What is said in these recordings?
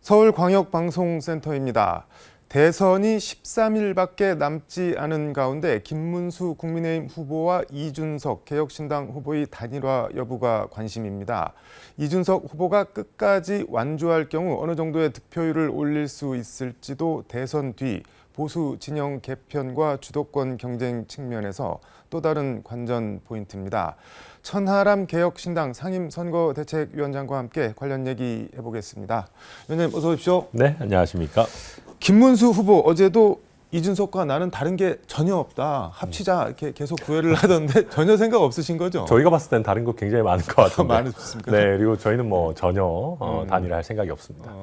서울광역방송센터입니다. 대선이 13일밖에 남지 않은 가운데 김문수 국민의힘 후보와 이준석 개혁신당 후보의 단일화 여부가 관심입니다. 이준석 후보가 끝까지 완주할 경우 어느 정도의 득표율을 올릴 수 있을지도 대선 뒤 보수 진영 개편과 주도권 경쟁 측면에서 또 다른 관전 포인트입니다. 천하람 개혁신당 상임선거대책위원장과 함께 관련 얘기 해보겠습니다. 위원장님 어서 오십시오. 네, 안녕하십니까. 김문수 후보 어제도 이준석과 나는 다른 게 전혀 없다. 합치자 이렇게 계속 구애를 하던데 전혀 생각 없으신 거죠? 저희가 봤을 땐 다른 거 굉장히 많은 것 같은데. 많으십니까? 네, 그리고 저희는 뭐 전혀 단일화할 생각이 없습니다.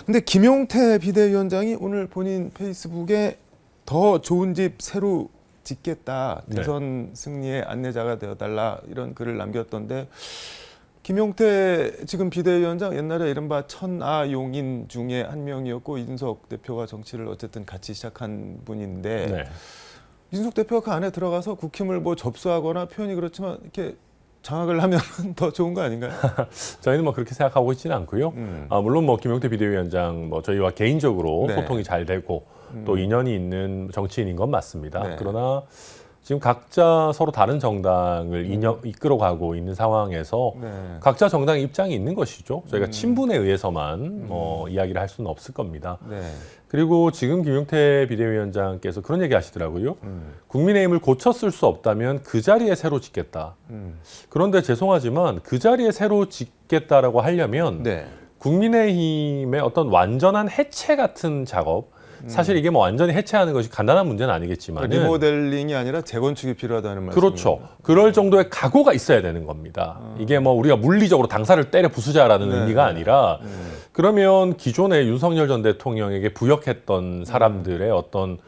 근데 김용태 비대위원장이 오늘 본인 페이스북에 더 좋은 집 새로 짓겠다. 대선 승리의 안내자가 되어달라 이런 글을 남겼던데 김용태 지금 비대위원장 옛날에 이른바 천하용인 중에 한 명이었고 이준석 대표가 정치를 어쨌든 같이 시작한 분인데 네. 이준석 대표가 그 안에 들어가서 국힘을 뭐 접수하거나 표현이 그렇지만 이렇게 장악을 하면 더 좋은 거 아닌가요? 저희는 뭐 그렇게 생각하고 있지는 않고요. 물론 뭐 김용태 비대위원장 뭐 저희와 개인적으로 네. 소통이 잘 되고 또 인연이 있는 정치인인 건 맞습니다. 네. 그러나 지금 각자 서로 다른 정당을 이끌어가고 있는 상황에서 네. 각자 정당의 입장이 있는 것이죠. 저희가 친분에 의해서만 이야기를 할 수는 없을 겁니다. 네. 그리고 지금 김용태 비대위원장께서 그런 얘기 하시더라고요. 국민의힘을 고쳤을 수 없다면 그 자리에 새로 짓겠다. 그런데 죄송하지만 그 자리에 새로 짓겠다라고 하려면 네. 국민의힘의 어떤 완전한 해체 같은 작업, 사실 이게 뭐 완전히 해체하는 것이 간단한 문제는 아니겠지만 리모델링이 아니라 재건축이 필요하다는 말씀이죠. 그렇죠. 그럴 정도의 각오가 있어야 되는 겁니다. 이게 뭐 우리가 물리적으로 당사를 때려 부수자라는 네. 의미가 아니라 그러면 기존에 윤석열 전 대통령에게 부역했던 사람들의 어떤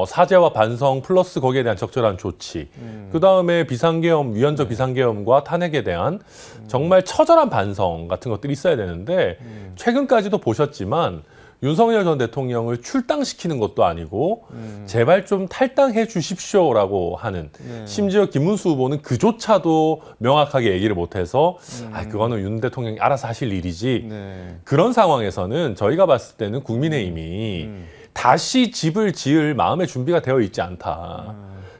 사죄와 반성 플러스 거기에 대한 적절한 조치, 그다음에 비상계엄, 위헌적 비상계엄과 탄핵에 대한 정말 처절한 반성 같은 것들이 있어야 되는데 최근까지도 보셨지만 윤석열 전 대통령을 출당시키는 것도 아니고 제발 좀 탈당해 주십시오라고 하는 심지어 김문수 후보는 그조차도 명확하게 얘기를 못해서 그거는 윤 대통령이 알아서 하실 일이지 그런 상황에서는 저희가 봤을 때는 국민의힘이 다시 집을 지을 마음의 준비가 되어 있지 않다.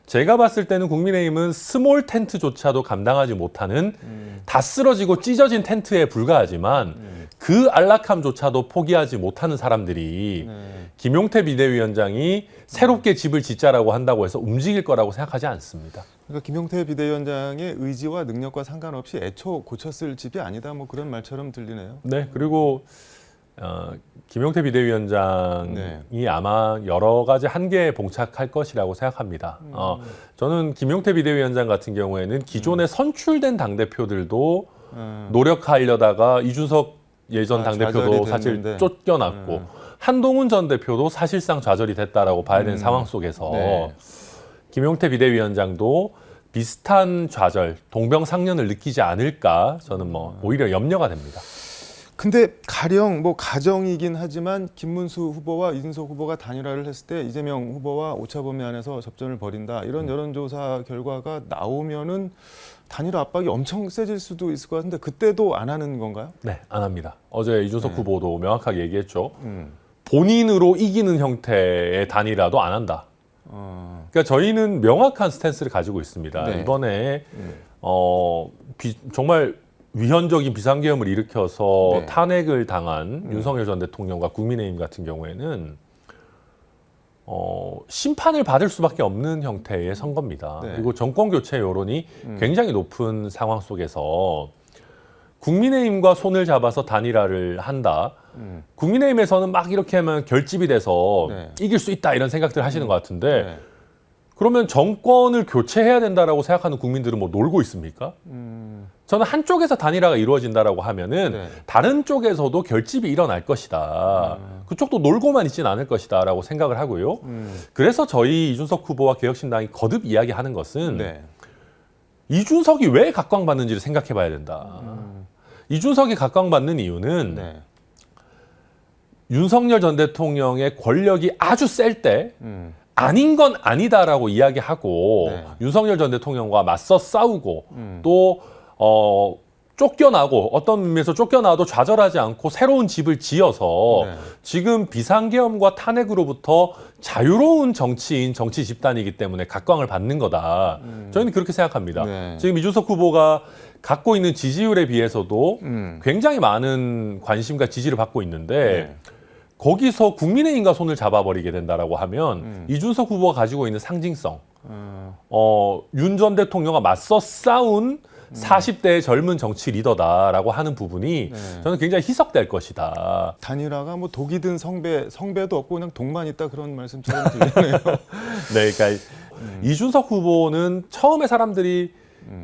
제가 봤을 때는 국민의힘은 스몰 텐트조차도 감당하지 못하는 다 쓰러지고 찢어진 텐트에 불과하지만 그 안락함조차도 포기하지 못하는 사람들이 김용태 비대위원장이 새롭게 집을 짓자라고 한다고 해서 움직일 거라고 생각하지 않습니다. 그러니까 김용태 비대위원장의 의지와 능력과 상관없이 애초 고쳤을 집이 아니다. 뭐 그런 말처럼 들리네요. 네, 그리고 김용태 비대위원장이 아마 여러 가지 한계에 봉착할 것이라고 생각합니다. 저는 김용태 비대위원장 같은 경우에는 기존에 선출된 당대표들도 노력하려다가 이준석 예전 당대표도 사실 쫓겨났고 한동훈 전 대표도 사실상 좌절이 됐다라고 봐야 되는 상황 속에서 김용태 비대위원장도 비슷한 좌절, 동병상련을 느끼지 않을까 저는 뭐 오히려 염려가 됩니다. 근데 가령 뭐 가정이긴 하지만 김문수 후보와 이준석 후보가 단일화를 했을 때 이재명 후보와 오차범위 안에서 접전을 벌인다. 이런 여론조사 결과가 나오면은 단일화 압박이 엄청 세질 수도 있을 것 같은데 그때도 안 하는 건가요? 네, 안 합니다. 어제 이준석 후보도 명확하게 얘기했죠. 본인으로 이기는 형태의 단일화도 안 한다. 그러니까 저희는 명확한 스탠스를 가지고 있습니다. 이번에 정말 위헌적인 비상계엄을 일으켜서 탄핵을 당한 윤석열 전 대통령과 국민의힘 같은 경우에는 심판을 받을 수밖에 없는 형태의 선거입니다. 그리고 정권 교체 여론이 굉장히 높은 상황 속에서 국민의힘과 손을 잡아서 단일화를 한다. 국민의힘에서는 막 이렇게 하면 결집이 돼서 이길 수 있다 이런 생각들 하시는 것 같은데 그러면 정권을 교체해야 된다라고 생각하는 국민들은 뭐 놀고 있습니까? 저는 한쪽에서 단일화가 이루어진다라고 하면은 다른 쪽에서도 결집이 일어날 것이다. 그쪽도 놀고만 있지는 않을 것이다라고 생각을 하고요. 그래서 저희 이준석 후보와 개혁신당이 거듭 이야기하는 것은 이준석이 왜 각광받는지를 생각해 봐야 된다. 이준석이 각광받는 이유는 윤석열 전 대통령의 권력이 아주 셀 때 아닌 건 아니다라고 이야기하고 윤석열 전 대통령과 맞서 싸우고 또 쫓겨나고 어떤 의미에서 쫓겨나도 좌절하지 않고 새로운 집을 지어서 네. 지금 비상계엄과 탄핵으로부터 자유로운 정치인, 정치 집단이기 때문에 각광을 받는 거다. 저희는 그렇게 생각합니다. 네. 지금 이준석 후보가 갖고 있는 지지율에 비해서도 굉장히 많은 관심과 지지를 받고 있는데 네. 거기서 국민의힘과 손을 잡아버리게 된다라고 하면 이준석 후보가 가지고 있는 상징성, 윤 전 대통령과 맞서 싸운 40대의 젊은 정치 리더다라고 하는 부분이 네. 저는 굉장히 희석될 것이다. 단일화가 뭐 독이 든 성배도 없고 그냥 독만 있다 그런 말씀처럼 들리네요. 네, 그러니까 이준석 후보는 처음에 사람들이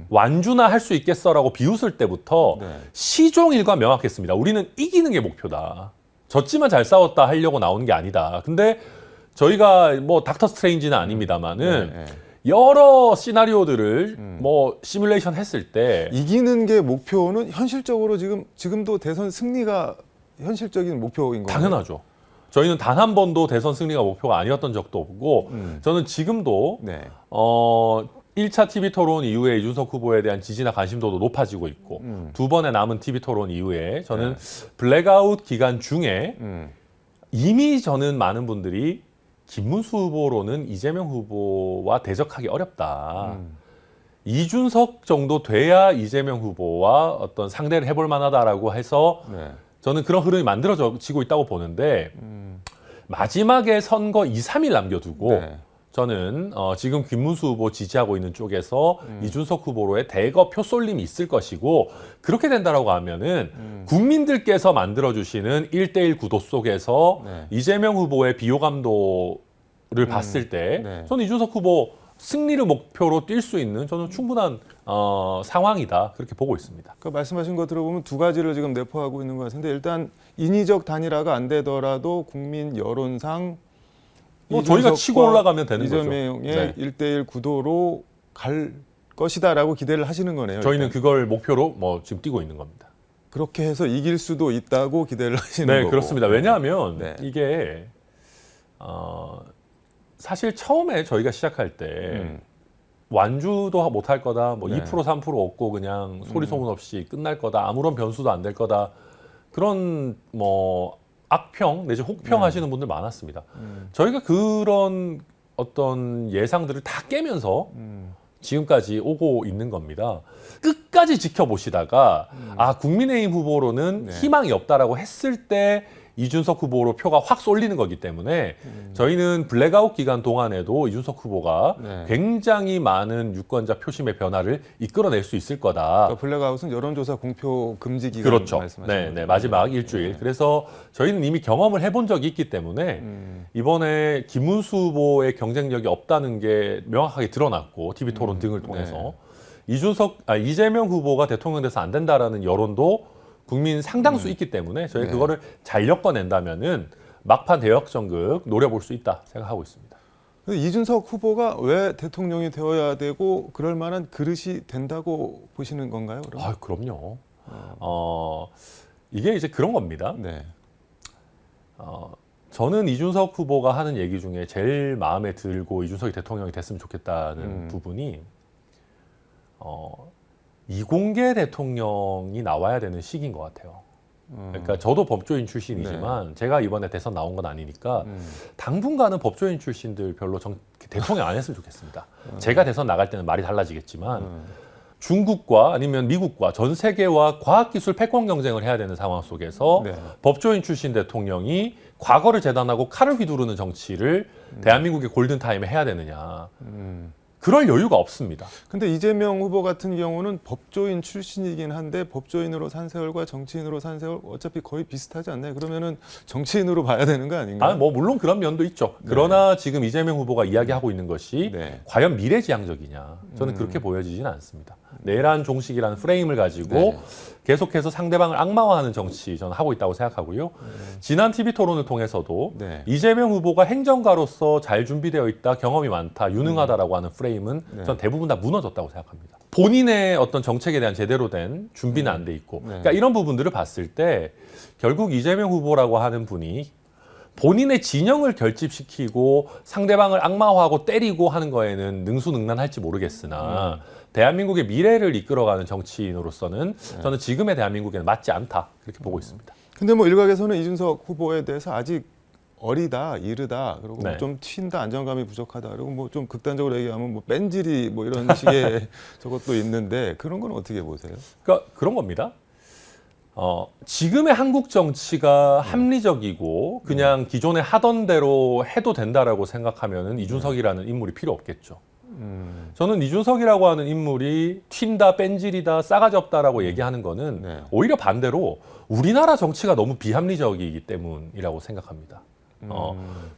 완주나 할 수 있겠어라고 비웃을 때부터 네. 시종일관 명확했습니다. 우리는 이기는 게 목표다. 졌지만 잘 싸웠다 하려고 나오는 게 아니다. 근데 저희가 뭐 닥터 스트레인지는 아닙니다만은 네, 네. 여러 시나리오들을 뭐 시뮬레이션 했을 때 이기는 게 목표는 현실적으로 지금도 대선 승리가 현실적인 목표인 건가요? 당연하죠. 저희는 단 한 번도 대선 승리가 목표가 아니었던 적도 없고 저는 지금도 네. 1차 TV 토론 이후에 이준석 후보에 대한 지지나 관심도도 높아지고 있고 두 번의 남은 TV 토론 이후에 저는 블랙아웃 기간 중에 이미 저는 많은 분들이 김문수 후보로는 이재명 후보와 대적하기 어렵다. 이준석 정도 돼야 이재명 후보와 어떤 상대를 해볼 만하다라고 해서 네. 저는 그런 흐름이 만들어지고 있다고 보는데 마지막에 선거 2, 3일 남겨두고 네. 저는 지금 김문수 후보 지지하고 있는 쪽에서 이준석 후보로의 대거 표쏠림이 있을 것이고 그렇게 된다라고 하면은 국민들께서 만들어주시는 1대1 구도 속에서 네. 이재명 후보의 비호감도를 봤을 때 네. 저는 이준석 후보 승리를 목표로 뛸 수 있는 저는 충분한 상황이다 그렇게 보고 있습니다. 그 말씀하신 거 들어보면 두 가지를 지금 내포하고 있는 것 같은데 일단 인위적 단일화가 안 되더라도 국민 여론상 뭐 저희가 치고 올라가면 되는 거죠. 이재명의 네. 1대1 구도로 갈 것이다라고 기대를 하시는 거네요. 저희는 일단. 그걸 목표로 뭐 지금 뛰고 있는 겁니다. 그렇게 해서 이길 수도 있다고 기대를 하시는 네, 거고. 그렇습니다. 왜냐하면 네. 이게 사실 처음에 저희가 시작할 때 완주도 못할 거다, 뭐 네. 2% 3% 얻고 그냥 소리 소문 없이 끝날 거다, 아무런 변수도 안 될 거다 그런 뭐 악평 내지 혹평 하시는 분들 많았습니다. 저희가 그런 어떤 예상들을 다 깨면서 지금까지 오고 있는 겁니다. 끝까지 지켜보시다가 아 국민의힘 후보로는 네. 희망이 없다라고 했을 때 이준석 후보로 표가 확 쏠리는 거기 때문에 저희는 블랙아웃 기간 동안에도 이준석 후보가 네. 굉장히 많은 유권자 표심의 변화를 이끌어낼 수 있을 거다. 그러니까 블랙아웃은 여론조사 공표 금지 기간 그렇죠. 말씀하시는 네, 거죠? 네, 마지막 일주일. 그래서 저희는 이미 경험을 해본 적이 있기 때문에 이번에 김문수 후보의 경쟁력이 없다는 게 명확하게 드러났고 TV 토론 등을 통해서 이재명 후보가 대통령 돼서 안 된다라는 여론도 국민 상당수 있기 때문에 저희 네. 그거를 잘 엮어낸다면은 막판 대역전극 노려볼 수 있다 생각하고 있습니다. 근데 이준석 후보가 왜 대통령이 되어야 되고 그럴 만한 그릇이 된다고 보시는 건가요? 그럼? 아, 그럼요. 이게 이제 그런 겁니다. 네. 저는 이준석 후보가 하는 얘기 중에 제일 마음에 들고 이준석이 대통령이 됐으면 좋겠다는 부분이 이공계 대통령이 나와야 되는 시기인 것 같아요. 그러니까 저도 법조인 출신이지만 제가 이번에 대선 나온 건 아니니까 당분간은 법조인 출신들 별로 대통령 안 했으면 좋겠습니다. 제가 대선 나갈 때는 말이 달라지겠지만 중국과 아니면 미국과 전 세계와 과학기술 패권 경쟁을 해야 되는 상황 속에서 네. 법조인 출신 대통령이 과거를 재단하고 칼을 휘두르는 정치를 대한민국의 골든타임에 해야 되느냐. 그럴 여유가 없습니다. 근데 이재명 후보 같은 경우는 법조인 출신이긴 한데 법조인으로 산 세월과 정치인으로 산 세월 어차피 거의 비슷하지 않나요? 그러면은 정치인으로 봐야 되는 거 아닌가요? 뭐 물론 그런 면도 있죠. 그러나 지금 이재명 후보가 이야기하고 있는 것이 네. 과연 미래지향적이냐. 저는 그렇게 보여지지는 않습니다. 내란 종식이라는 프레임을 가지고 네. 계속해서 상대방을 악마화하는 정치 저는 하고 있다고 생각하고요. 지난 TV 토론을 통해서도 네. 이재명 후보가 행정가로서 잘 준비되어 있다, 경험이 많다, 유능하다라고 하는 프레임은 전 대부분 다 무너졌다고 생각합니다. 본인의 어떤 정책에 대한 제대로 된 준비는 안 돼 있고, 그러니까 이런 부분들을 봤을 때 결국 이재명 후보라고 하는 분이 본인의 진영을 결집시키고 상대방을 악마화하고 때리고 하는 거에는 능수능란할지 모르겠으나 대한민국의 미래를 이끌어가는 정치인으로서는 저는 지금의 대한민국에는 맞지 않다 그렇게 보고 있습니다. 근데 뭐 일각에서는 이준석 후보에 대해서 아직 어리다, 이르다, 그리고 네. 좀 튄다, 안정감이 부족하다, 그리고 뭐 좀 극단적으로 얘기하면 뭐 뺀질이 뭐 이런 식의 저것도 있는데 그런 건 어떻게 보세요? 그러니까 그런 겁니다. 지금의 한국 정치가 합리적이고 그냥 기존에 하던 대로 해도 된다라고 생각하면은 이준석이라는 인물이 필요 없겠죠. 저는 이준석이라고 하는 인물이 튄다, 뺀질이다, 싸가지 없다라고 얘기하는 거는 네. 오히려 반대로 우리나라 정치가 너무 비합리적이기 때문이라고 생각합니다.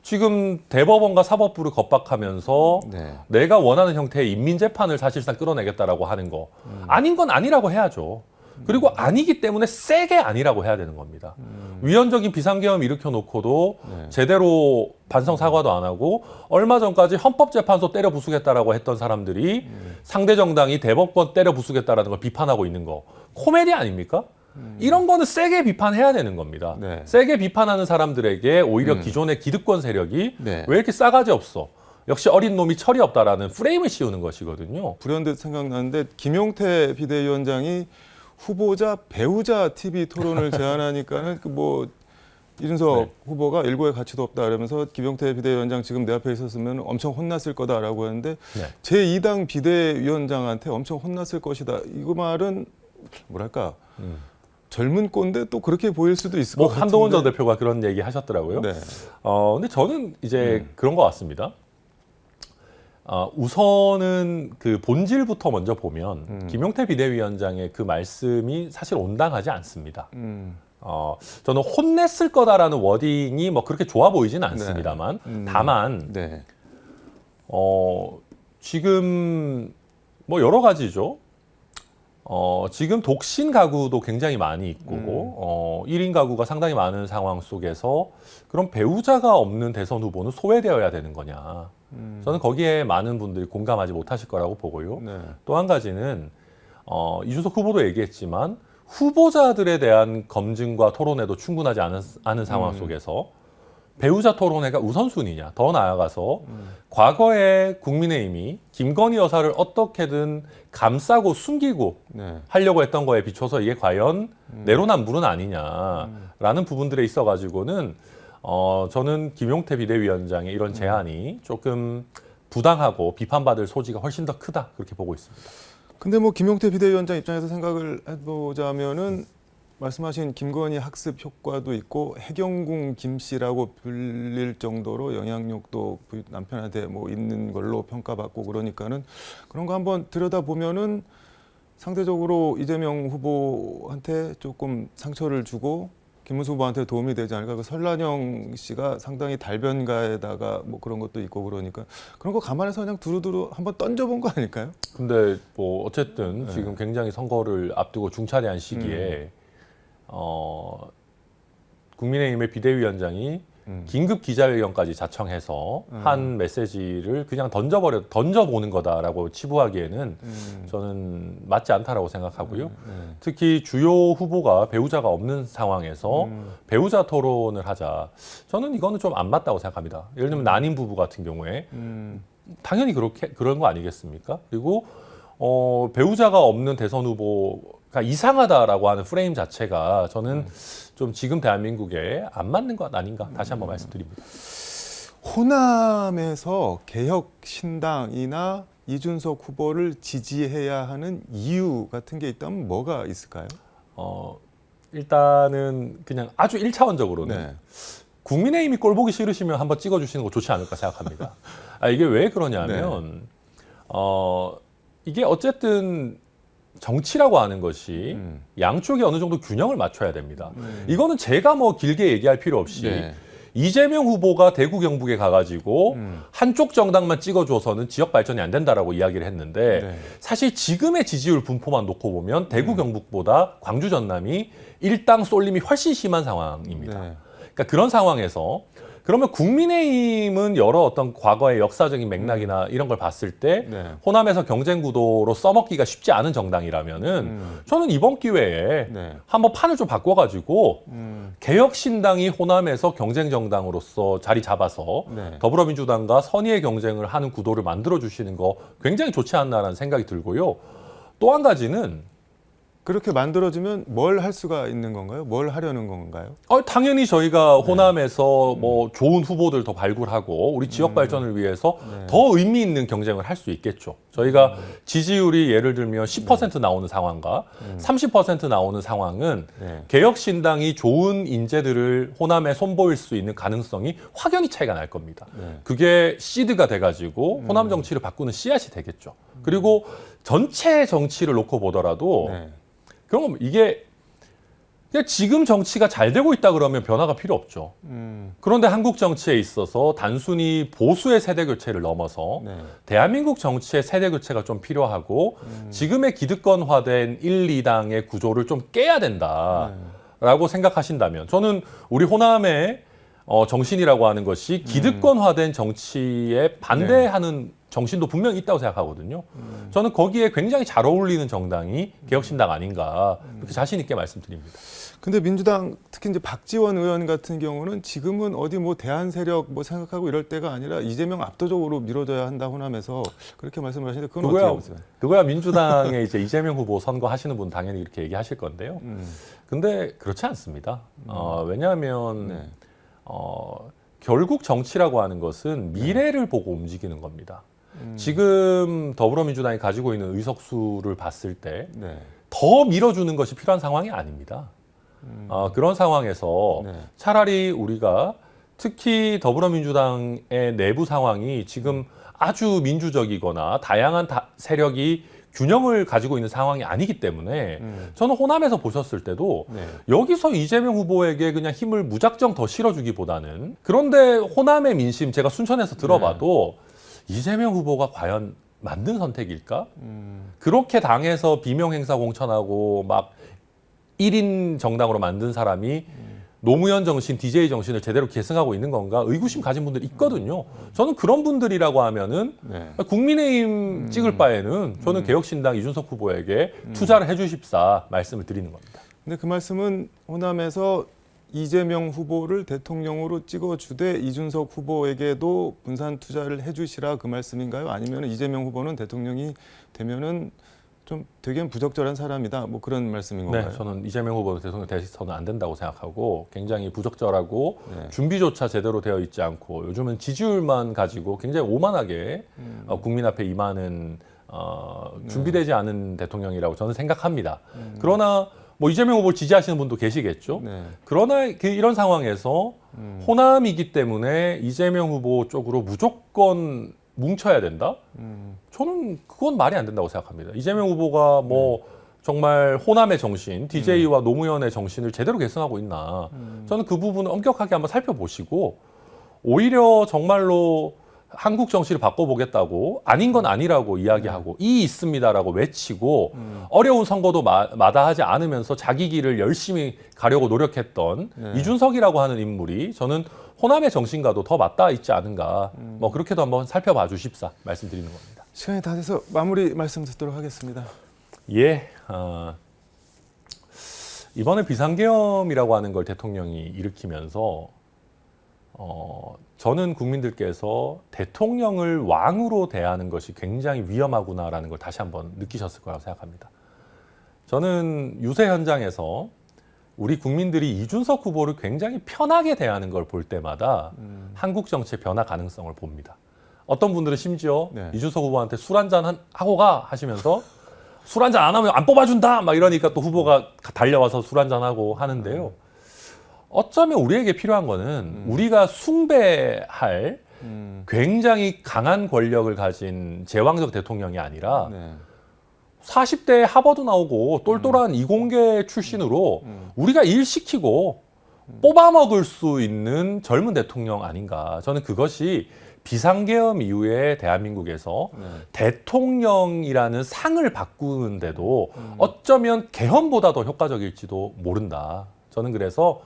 지금 대법원과 사법부를 겁박하면서 네. 내가 원하는 형태의 인민재판을 사실상 끌어내겠다라고 하는 거 아닌 건 아니라고 해야죠. 그리고 아니기 때문에 세게 아니라고 해야 되는 겁니다. 위헌적인 비상계엄 일으켜놓고도 네. 제대로 반성 사과도 안 하고 얼마 전까지 헌법재판소 때려 부수겠다라고 했던 사람들이 상대 정당이 대법원 때려 부수겠다라는 걸 비판하고 있는 거 코미디 아닙니까? 이런 거는 세게 비판해야 되는 겁니다. 네. 세게 비판하는 사람들에게 오히려 기존의 기득권 세력이 네. 왜 이렇게 싸가지 없어? 역시 어린 놈이 철이 없다라는 프레임을 씌우는 것이거든요. 불현듯 생각나는데 김용태 비대위원장이 후보자 배우자 TV 토론을 제안하니까는 그 뭐 이준석 네. 후보가 일고의 가치도 없다 그러면서 김용태 비대위원장 지금 내 앞에 있었으면 엄청 혼났을 거다라고 했는데 네. 제2당 비대위원장한테 엄청 혼났을 것이다. 이거 말은 뭐랄까 젊은 꼰대 또 그렇게 보일 수도 있을 것 뭐 같은데. 한동훈 전 대표가 그런 얘기 하셨더라고요. 네. 근데 저는 이제 그런 것 같습니다. 우선은 그 본질부터 먼저 보면 김용태 비대위원장의 그 말씀이 사실 온당하지 않습니다. 저는 혼냈을 거다라는 워딩이 뭐 그렇게 좋아 보이지는 않습니다만 다만 네. 지금 뭐 여러 가지죠. 지금 독신 가구도 굉장히 많이 있고 1인 가구가 상당히 많은 상황 속에서 그럼 배우자가 없는 대선 후보는 소외되어야 되는 거냐. 저는 거기에 많은 분들이 공감하지 못하실 거라고 보고요. 네. 또 한 가지는 이준석 후보도 얘기했지만 후보자들에 대한 검증과 토론회도 충분하지 않은 상황 속에서 배우자 토론회가 우선순위냐. 더 나아가서 과거에 국민의힘이 김건희 여사를 어떻게든 감싸고 숨기고 네. 하려고 했던 거에 비춰서 이게 과연 내로남불은 아니냐라는 부분들에 있어가지고는 저는 김용태 비대위원장의 이런 제안이 조금 부당하고 비판받을 소지가 훨씬 더 크다 그렇게 보고 있습니다. 근데 뭐 김용태 비대위원장 입장에서 생각을 해보자면은 말씀하신 김건희 학습 효과도 있고 해경궁 김씨라고 불릴 정도로 영향력도 남편한테 뭐 있는 걸로 평가받고 그러니까는 그런 거 한번 들여다보면은 상대적으로 이재명 후보한테 조금 상처를 주고 김문수 후보한테 도움이 되지 않을까. 그 설란영 씨가 상당히 달변가에다가 뭐 그런 것도 있고 그러니까 그런 거 감안해서 그냥 두루두루 한번 던져본 거 아닐까요? 근데 뭐 어쨌든 지금 굉장히 선거를 앞두고 중차대한 시기에 국민의힘의 비대위원장이 긴급 기자회견까지 자청해서 한 메시지를 그냥 던져보는 거다라고 치부하기에는 저는 맞지 않다라고 생각하고요. 특히 주요 후보가 배우자가 없는 상황에서 배우자 토론을 하자. 저는 이거는 좀 안 맞다고 생각합니다. 예를 들면 난임 부부 같은 경우에 당연히 그런 거 아니겠습니까? 그리고 배우자가 없는 대선 후보가 이상하다라고 하는 프레임 자체가 저는 좀 지금 대한민국에 안 맞는 것 아닌가 다시 한번 말씀드립니다. 호남에서 개혁신당이나 이준석 후보를 지지해야 하는 이유 같은 게 있다면 뭐가 있을까요? 일단은 그냥 아주 1차원적으로는 네. 국민의힘이 꼴 보기 싫으시면 한번 찍어주시는 거 좋지 않을까 생각합니다. 이게 왜 그러냐면 이게 어쨌든 정치라고 하는 것이 양쪽이 어느 정도 균형을 맞춰야 됩니다. 이거는 제가 뭐 길게 얘기할 필요 없이 네. 이재명 후보가 대구 경북에 가가지고 한쪽 정당만 찍어줘서는 지역 발전이 안 된다라고 이야기를 했는데 네. 사실 지금의 지지율 분포만 놓고 보면 대구 경북보다 광주 전남이 일당 쏠림이 훨씬 심한 상황입니다. 네. 그러니까 그런 상황에서 그러면 국민의힘은 여러 어떤 과거의 역사적인 맥락이나 이런 걸 봤을 때 네. 호남에서 경쟁 구도로 써먹기가 쉽지 않은 정당이라면은 저는 이번 기회에 네. 한번 판을 좀 바꿔가지고 개혁신당이 호남에서 경쟁 정당으로서 자리 잡아서 네. 더불어민주당과 선의의 경쟁을 하는 구도를 만들어 주시는 거 굉장히 좋지 않나라는 생각이 들고요. 또 한 가지는 그렇게 만들어지면 뭘 할 수가 있는 건가요? 뭘 하려는 건가요? 당연히 저희가 호남에서 뭐 좋은 후보들 더 발굴하고 우리 지역 발전을 위해서 더 의미 있는 경쟁을 할 수 있겠죠. 저희가 지지율이 예를 들면 10% 나오는 상황과 30% 나오는 상황은 네. 개혁신당이 좋은 인재들을 호남에 선보일 수 있는 가능성이 확연히 차이가 날 겁니다. 네. 그게 시드가 돼가지고 호남 정치를 바꾸는 씨앗이 되겠죠. 그리고 전체 정치를 놓고 보더라도 네. 그럼 이게 그냥 지금 정치가 잘 되고 있다 그러면 변화가 필요 없죠. 그런데 한국 정치에 있어서 단순히 보수의 세대 교체를 넘어서 네. 대한민국 정치의 세대 교체가 좀 필요하고 지금의 기득권화된 1, 2당의 구조를 좀 깨야 된다라고 생각하신다면 저는 우리 호남의 정신이라고 하는 것이 기득권화된 정치에 반대하는 정신도 분명히 있다고 생각하거든요. 저는 거기에 굉장히 잘 어울리는 정당이 개혁신당 아닌가 그렇게 자신 있게 말씀드립니다. 근데 민주당 특히 이제 박지원 의원 같은 경우는 지금은 어디 뭐 대한 세력 뭐 생각하고 이럴 때가 아니라 이재명 압도적으로 밀어줘야 한다 호남에서 그렇게 말씀을 하시는데 그건 어떻게 보세요? 그거야 민주당의 이제 이재명 후보 선거하시는 분 당연히 이렇게 얘기하실 건데요. 근데 그렇지 않습니다. 왜냐하면 네. 결국 정치라고 하는 것은 미래를 보고 움직이는 겁니다. 지금 더불어민주당이 가지고 있는 의석수를 봤을 때 더 네. 밀어주는 것이 필요한 상황이 아닙니다. 그런 상황에서 네. 차라리 우리가 특히 더불어민주당의 내부 상황이 지금 아주 민주적이거나 다양한 세력이 균형을 가지고 있는 상황이 아니기 때문에 저는 호남에서 보셨을 때도 네. 여기서 이재명 후보에게 그냥 힘을 무작정 더 실어주기보다는 그런데 호남의 민심 제가 순천에서 들어봐도 이재명 후보가 과연 맞는 선택일까? 그렇게 당에서 비명행사 공천하고 막 1인 정당으로 만든 사람이 노무현 정신, DJ 정신을 제대로 계승하고 있는 건가 의구심 가진 분들 있거든요. 저는 그런 분들이라고 하면은 네. 국민의힘 찍을 바에는 저는 개혁신당 이준석 후보에게 투자를 해주십사 말씀을 드리는 겁니다. 근데 그 말씀은 호남에서 이재명 후보를 대통령으로 찍어주되 이준석 후보에게도 분산 투자를 해주시라 그 말씀인가요? 아니면 이재명 후보는 대통령이 되면은 좀 되게 부적절한 사람이다 뭐 그런 말씀인 건가요? 네, 저는 이재명 후보도 대통령 되서는 안 된다고 생각하고 굉장히 부적절하고 네. 준비조차 제대로 되어 있지 않고 요즘은 지지율만 가지고 굉장히 오만하게 국민 앞에 임하는 준비되지 않은 대통령이라고 저는 생각합니다. 그러나 뭐 이재명 후보를 지지하시는 분도 계시겠죠. 네. 그러나 이런 상황에서 호남이기 때문에 이재명 후보 쪽으로 무조건 뭉쳐야 된다? 저는 그건 말이 안 된다고 생각합니다. 이재명 후보가 뭐 정말 호남의 정신, DJ와 노무현의 정신을 제대로 계승하고 있나? 저는 그 부분을 엄격하게 한번 살펴보시고 오히려 정말로 한국 정치를 바꿔보겠다고 아닌 건 아니라고 이야기하고 이 있습니다라고 외치고 어려운 선거도 마다하지 않으면서 자기 길을 열심히 가려고 노력했던 이준석이라고 하는 인물이 저는 호남의 정신과도 더 맞닿아 있지 않은가 뭐 그렇게도 한번 살펴봐 주십사 말씀드리는 겁니다. 시간이 다 돼서 마무리 말씀 듣도록 하겠습니다. 예, 이번에 비상계엄이라고 하는 걸 대통령이 일으키면서 저는 국민들께서 대통령을 왕으로 대하는 것이 굉장히 위험하구나라는 걸 다시 한번 느끼셨을 거라고 생각합니다. 저는 유세 현장에서 우리 국민들이 이준석 후보를 굉장히 편하게 대하는 걸 볼 때마다 한국 정치의 변화 가능성을 봅니다. 어떤 분들은 심지어 이준석 후보한테 술 한잔 하고 가 하시면서 술 한잔 안 하면 안 뽑아준다 막 이러니까 또 후보가 달려와서 술 한잔 하고 하는데요. 어쩌면 우리에게 필요한 거는 우리가 숭배할 굉장히 강한 권력을 가진 제왕적 대통령이 아니라 40대 하버드 나오고 똘똘한 이공계 출신으로 우리가 일시키고 뽑아먹을 수 있는 젊은 대통령 아닌가. 저는 그것이 비상계엄 이후에 대한민국에서 대통령이라는 상을 바꾸는데도 어쩌면 계엄보다 더 효과적일지도 모른다. 저는 그래서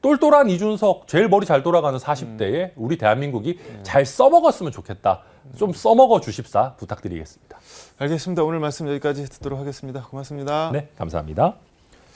똘똘한 이준석, 제일 머리 잘 돌아가는 40대에 우리 대한민국이 잘 써먹었으면 좋겠다. 좀 써먹어 주십사 부탁드리겠습니다. 알겠습니다. 오늘 말씀 여기까지 듣도록 하겠습니다. 고맙습니다. 네, 감사합니다.